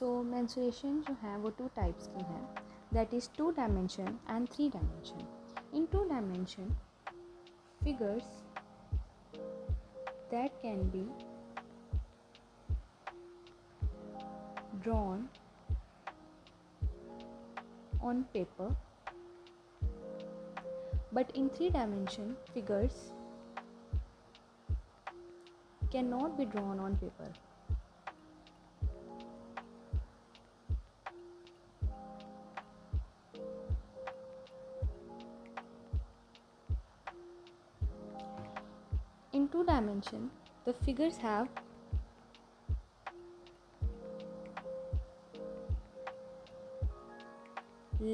सो mensuration जो है वो 2 टाइप्स की हैं, that is 2 dimension and 3 dimension. In 2 dimension figures that can be drawn on paper, but in 3 dimension figures cannot be drawn on paper. In 2 dimension the figures have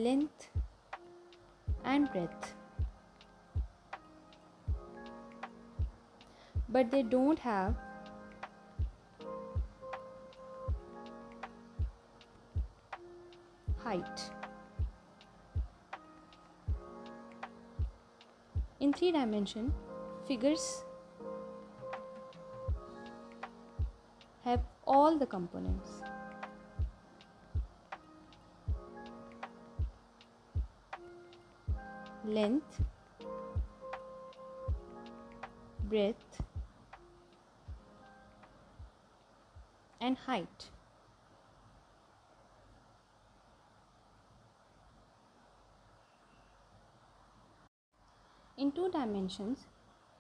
length and breadth, but they don't have height. In 3 dimension figures have all the components. Length, breadth and height. In 2 dimensions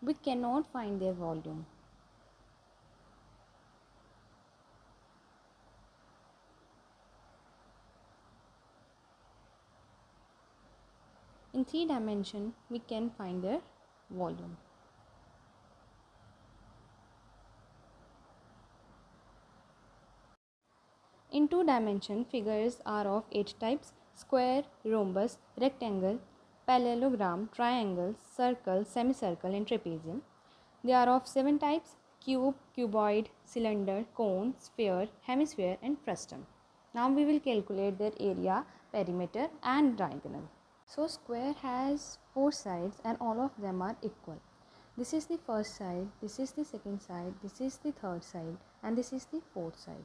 we cannot find their volume. In 3 dimension we can find their volume. In 2 dimension figures are of 8 types: square, rhombus, rectangle, parallelogram, triangle, circle, semicircle and trapezium. They are of 7 types: cube, cuboid, cylinder, cone, sphere, hemisphere and frustum. Now we will calculate their area, perimeter and diagonal. So square has 4 sides and all of them are equal. This is the first side, this is the second side, this is the third side and this is the fourth side.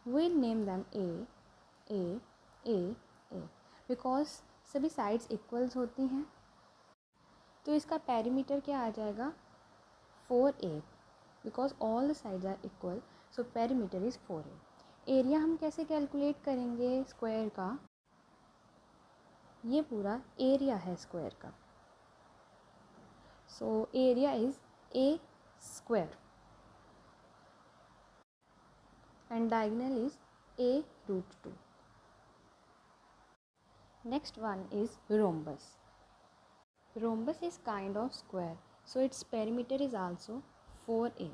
We'll name them A because सभी sides equals होती हैं. तो इसका perimeter क्या आ जाएगा? 4A because all the sides are equal, so perimeter is 4A. Area हम कैसे कैलकुलेट करेंगे स्क्वायर का? ये पूरा एरिया है स्क्वायर का, so area is a square and diagonal is a√2. Next one is rhombus. Rhombus is kind of square, so its perimeter is also 4A.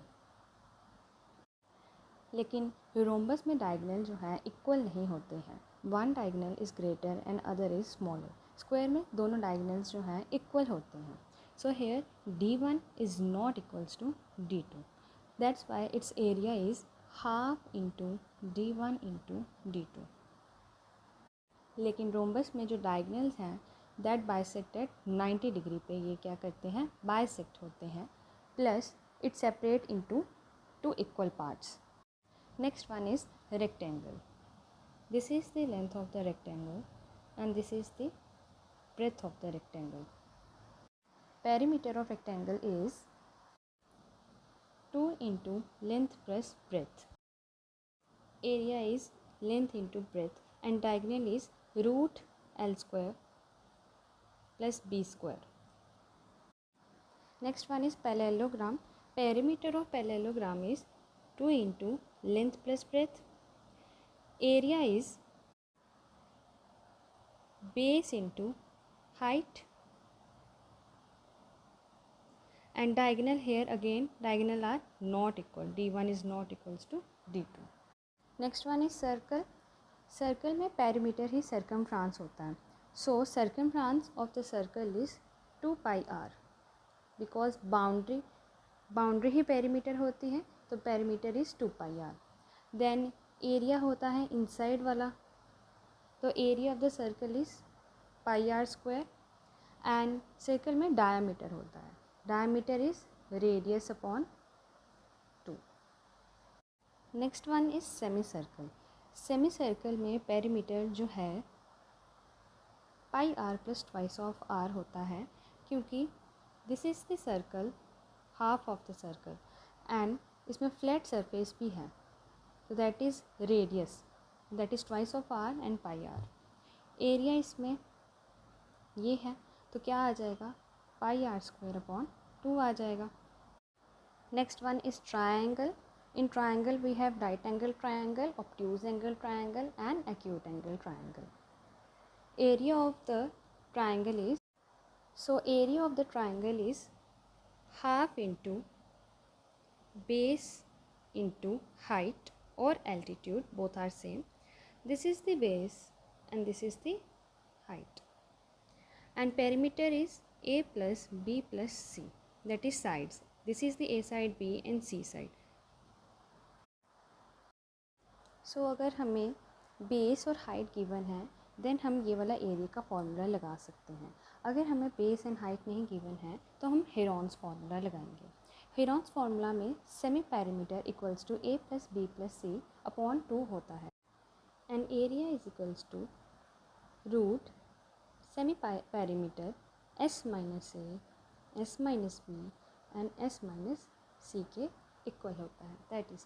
लेकिन rhombus में डायगोनल जो है इक्वल नहीं होते हैं. One diagonal is greater and other is smaller. Square में दोनों diagonals जो हैं इक्वल होते हैं. So here D1 is not equals to D2. That's why it's area is half into D1 into D2. लेकिन रोम्बस में जो डायगोनल्स हैं दैट बाइसेक्टेड 90 डिग्री पे ये क्या करते हैं? बाइसेक्ट होते हैं. Plus it separate into 2 equal parts. Next one is rectangle. This is the length of the rectangle and this is the breadth of the rectangle. Perimeter of rectangle is 2 into length plus breadth. Area is length into breadth and diagonal is root L square plus B square. Next one is parallelogram. Perimeter of parallelogram is 2 into length plus breadth. Area is base into height and diagonal here again diagonal are not equal. D1 is not equals to D2. Next one is circle. Circle में perimeter ही circumference होता है. So circumference of the circle is 2 pi r because boundary he perimeter होती है, तो perimeter is 2 pi r. Then area होता है inside वाला, तो area of the circle is pi r square and circle में diameter होता है. Diameter is radius upon 2. Next one is semicircle. Semicircle में पेरीमीटर जो है pi R plus twice of R होता है, क्योंकि this is the circle, half of the circle, and इसमें फ्लैट सरफेस भी है, तो that is radius, that is twice of R and pi R. Area इसमें ये है, तो क्या आ जाएगा, पाई आर स्क्वायर अपॉन 2 आ जाएगा। Next one is triangle. In triangle we have right angle triangle, obtuse angle triangle and acute angle triangle. Area of the triangle is, so area of the triangle is half into base into height or altitude, both are same. This is the base and this is the height, and perimeter is A plus B plus C, that is sides. This is the A side, B and C side. सो अगर हमें base और height given है, then हम ये वाला area का formula लगा सकते हैं। अगर हमें बेस एंड हाइट नहीं गिवन है तो हम हेरॉन्स फार्मूला लगाएंगे। हेरॉन्स फार्मूला में semi perimeter equals to A plus B plus C upon 2 होता है, and area is equals to root semi perimeter S minus A, S minus B and S minus C के equal होता है, that is